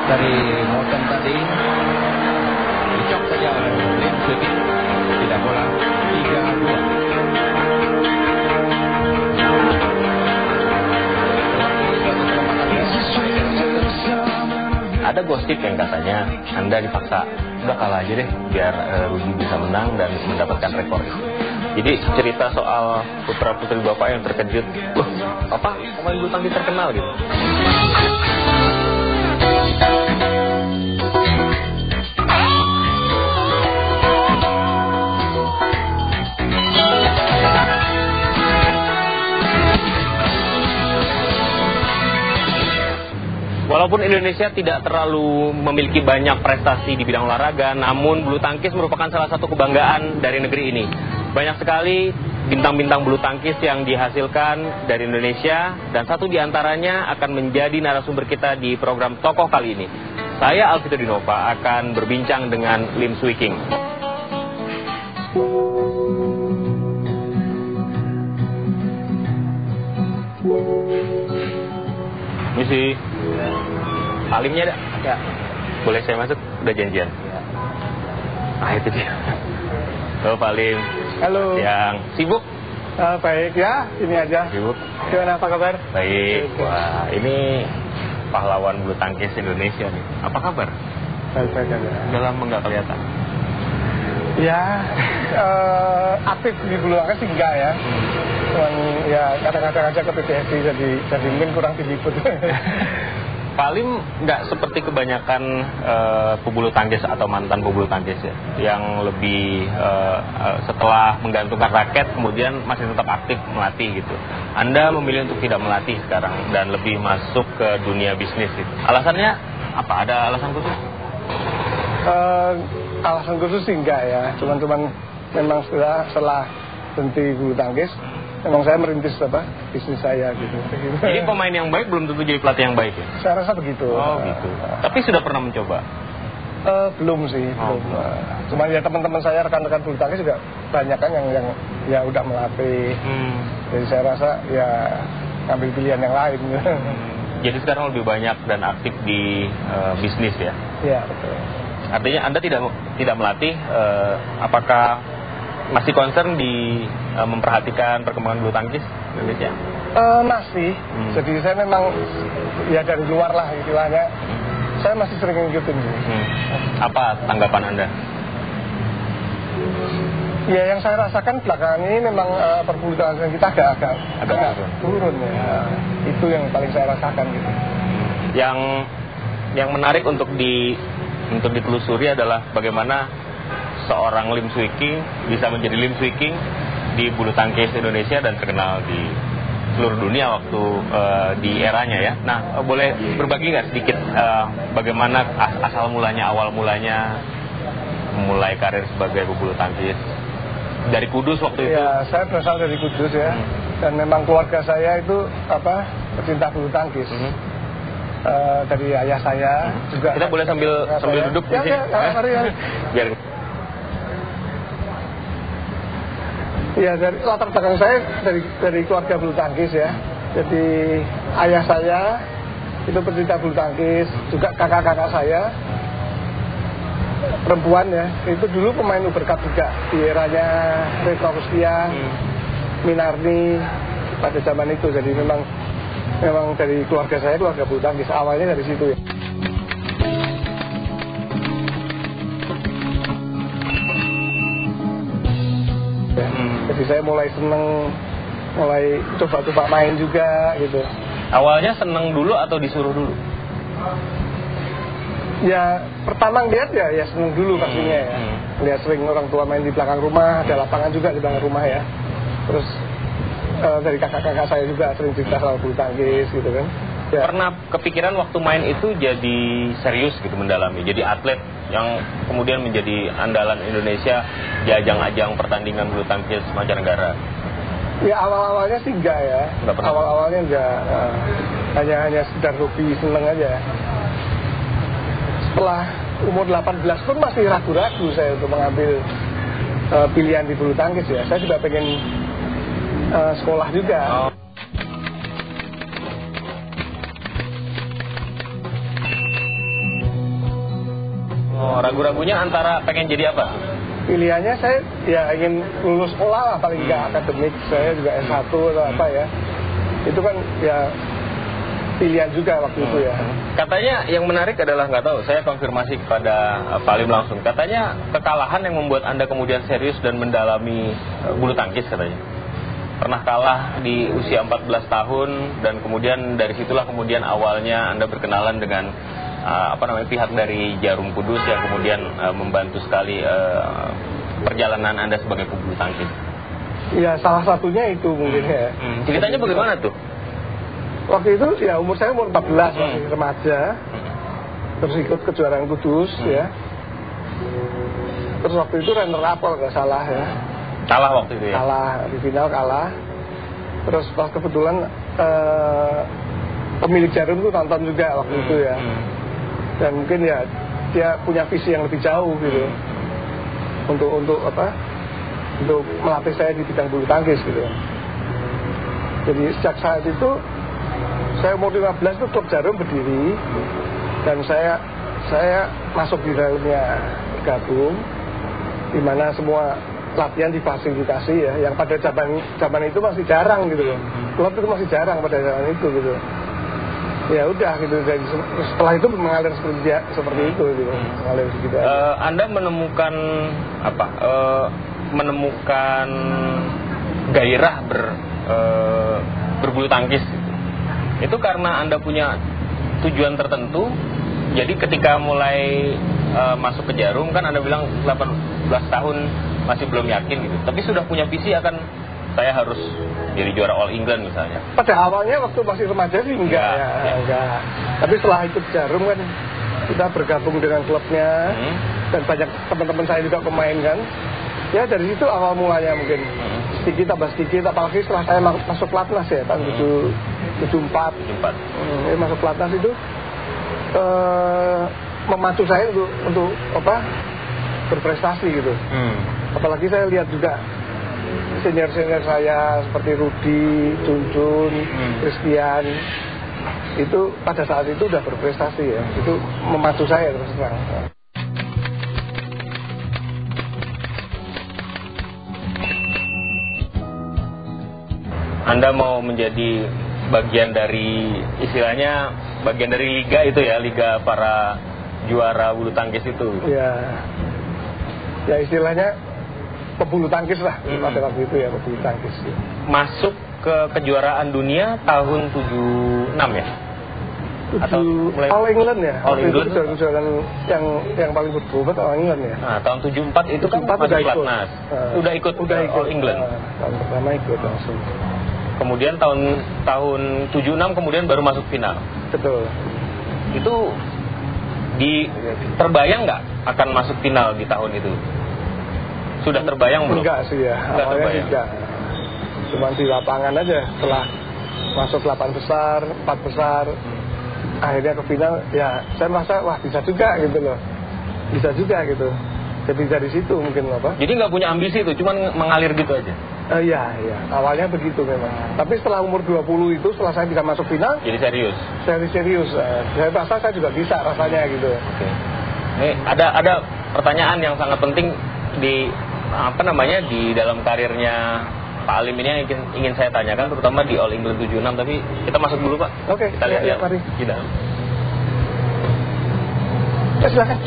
dari Morgan tadi dicok saja oleh Lim Swicking, tidak bola 3-2. Ada gosip yang katanya Anda dipaksa udah kalah aja deh biar Rudy bisa menang dan mendapatkan rekor itu. Jadi cerita soal putra-putri Bapak yang terkejut, wah, apa pemain bulu tangkis terkenal gitu. Walaupun Indonesia tidak terlalu memiliki banyak prestasi di bidang olahraga, namun bulu tangkis merupakan salah satu kebanggaan dari negeri ini. Banyak sekali bintang-bintang bulu tangkis yang dihasilkan dari Indonesia, dan satu di antaranya akan menjadi narasumber kita di program Tokoh kali ini. Saya Alvito Dinova akan berbincang dengan Lim Swicking. Misi. Halimnya ada? Ya. Boleh saya masuk? Udah janjian? Ya. Ah, itu dia. Halo Pak Lim. Halo. Yang sibuk? Baik ya, ini aja. Sibuk. Gimana, apa kabar? Baik. Wah, ini pahlawan bulu tangkis Indonesia nih. Apa kabar? Baik-baik aja. Udah lama nggak kelihatan. Ya, aktif di bulu tangkis sih enggak ya. Cuman ya kadang-kadang aja ke PBSI jadi mungkin kurang diliput. Pak Lim nggak seperti kebanyakan pebulu tangkis atau mantan pebulu tangkis ya, yang lebih setelah menggantungkan raket kemudian masih tetap aktif melatih gitu. Anda memilih untuk tidak melatih sekarang dan lebih masuk ke dunia bisnis gitu. Alasannya apa? Ada alasan khusus? Alasan khusus sih enggak ya. Cuman memang setelah berhenti bulu tangkis, memang saya merintis bisnis saya gitu. Jadi pemain yang baik belum tentu jadi pelatih yang baik ya? Saya rasa begitu. Oh gitu. Tapi sudah pernah mencoba? Belum sih. Belum. Cuman ya teman-teman saya, rekan-rekan bulu tangkis juga banyak kan yang ya udah melatih. Jadi saya rasa ya ngambil pilihan yang lain. Jadi sekarang lebih banyak dan aktif di bisnis ya? Iya betul. Artinya Anda tidak melatih, apakah masih concern di memperhatikan perkembangan bulu tangkis Indonesia? Masih. Jadi saya memang ya dari luar lah istilahnya. Saya masih sering ngikutin. Apa tanggapan Anda? Ya yang saya rasakan belakangan ini memang perbulu tangkis kita agak turun ya. Itu yang paling saya rasakan gitu. Yang menarik untuk ditelusuri adalah bagaimana seorang Lim Swicking bisa menjadi Lim Swicking di bulu tangkis Indonesia dan terkenal di seluruh dunia waktu di eranya ya. Nah, boleh berbagi nggak sedikit bagaimana asal mulanya, awal mulanya memulai karir sebagai pebulu tangkis dari Kudus waktu itu? Ya, saya berasal dari Kudus ya. Dan memang keluarga saya itu pecinta bulu tangkis. Dari ayah saya juga. Kita boleh sambil duduk di sini? Ya. Biar. Ya, dari latar belakang saya dari keluarga bulu tangkis ya. Jadi ayah saya itu pecinta bulu tangkis, juga kakak-kakak saya perempuan ya. Itu dulu pemain Uber Cup juga di eranya Retro Rustia, Minarni pada zaman itu. Jadi memang dari keluarga saya, keluarga bulu tangkis, awalnya dari situ ya. Jadi saya mulai seneng, mulai coba-coba main juga gitu. Awalnya seneng dulu atau disuruh dulu? Ya pertama lihat ya seneng dulu pastinya ya. Lihat sering orang tua main di belakang rumah, ada lapangan juga di belakang rumah ya. Terus dari kakak-kakak saya juga sering cerita soal bulu tangkis gitu kan ya. Pernah kepikiran waktu main itu jadi serius gitu, mendalami, jadi atlet yang kemudian menjadi andalan Indonesia di ajang-ajang pertandingan bulu tangkis mancanegara? Ya awal-awalnya sih enggak ya. Awal-awalnya enggak, hanya sekedar hobi, seneng aja. Setelah umur 18 pun masih ragu-ragu saya untuk mengambil pilihan di bulu tangkis ya. Saya juga pengen sekolah juga. Oh, ragu-ragunya antara pengen jadi apa? Pilihannya saya ya ingin lulus sekolah lah, paling nggak akademik. Saya juga S1 atau apa ya. Itu kan ya pilihan juga waktu itu ya. Katanya yang menarik adalah, nggak tahu, saya konfirmasi kepada Pak Alim langsung. Katanya kekalahan yang membuat Anda kemudian serius dan mendalami bulu tangkis katanya. Pernah kalah di usia 14 tahun dan kemudian dari situlah kemudian awalnya Anda berkenalan dengan pihak dari Jarum Kudus yang kemudian membantu sekali perjalanan Anda sebagai pebulu tangkis. Ya salah satunya itu mungkin ya. Ceritanya bagaimana tuh? Waktu itu ya umur saya umur 14 masih remaja. Terus ikut kejuaraan Kudus ya. Terus waktu itu runner up kalau nggak salah ya. Kalah waktu itu ya? Kalah, di final kalah. Terus pas kebetulan pemilik Jarum itu nonton juga waktu itu ya. Dan mungkin ya dia punya visi yang lebih jauh gitu. Untuk melatih saya di bidang bulu tangkis gitu. Jadi sejak saat itu saya umur 15 itu klub Jarum berdiri dan saya masuk di dalamnya, bergabung, di mana semua latihan difasilitasi ya, yang pada zaman itu masih jarang gitu loh. Klub itu masih jarang pada zaman itu gitu. Ya udah gitu, dan setelah itu mengalir seperti itu gitu. Mengalir segitu aja. Anda menemukan menemukan gairah berbulu tangkis itu karena Anda punya tujuan tertentu. Jadi ketika mulai masuk ke Jarum kan Anda bilang 18 tahun masih belum yakin gitu, tapi sudah punya visi akan saya harus jadi juara All England misalnya. Pada awalnya waktu masih remaja sih enggak. Tapi setelah ikut Jarum kan kita bergabung dengan klubnya dan banyak teman-teman saya juga pemain kan. Ya dari situ awal mulanya mungkin sedikit tambah sedikit, apalagi setelah saya masuk pelatnas ya tahun 74. Masuk pelatnas itu memacu saya untuk berprestasi gitu. Apalagi saya lihat juga senior-senior saya seperti Rudi, Junjun, Christian itu pada saat itu udah berprestasi ya. Itu memacu saya terus terang. Anda mau menjadi bagian dari istilahnya bagian dari liga itu ya, liga para juara bulu tangkis itu. Ya istilahnya pebulu tangkis lah pada waktu itu ya, pebulu tangkis. Masuk ke kejuaraan dunia tahun 76 ya? Atau mulai All England ya? All England itu kejuaraan yang paling berbobot All England ya? Nah tahun 74 itu kan masuk pelatnas. Udah ikut All England? Tahun pertama ikut langsung. Kemudian tahun 76 kemudian baru masuk final. Betul. Itu terbayang nggak akan masuk final di tahun itu? Sudah terbayang belum? Enggak sih ya, awalnya tidak. Cuma di lapangan aja, setelah masuk 8 besar, 4 besar, akhirnya ke final, ya saya merasa wah bisa juga gitu loh. Bisa juga gitu. Jadi dari situ mungkin apa? Jadi nggak punya ambisi itu, cuma mengalir gitu aja? Iya, awalnya begitu memang. Tapi setelah umur 20 itu, setelah saya bisa masuk final, jadi serius? Serius. Saya rasa saya juga bisa rasanya gitu. Oke. Ini ada pertanyaan yang sangat penting di dalam karirnya Pak Alim ini yang ingin saya tanyakan, terutama di All England 76, tapi kita masuk dulu Pak. Oke, kita lihat mari. Di dalam. Ya silakan.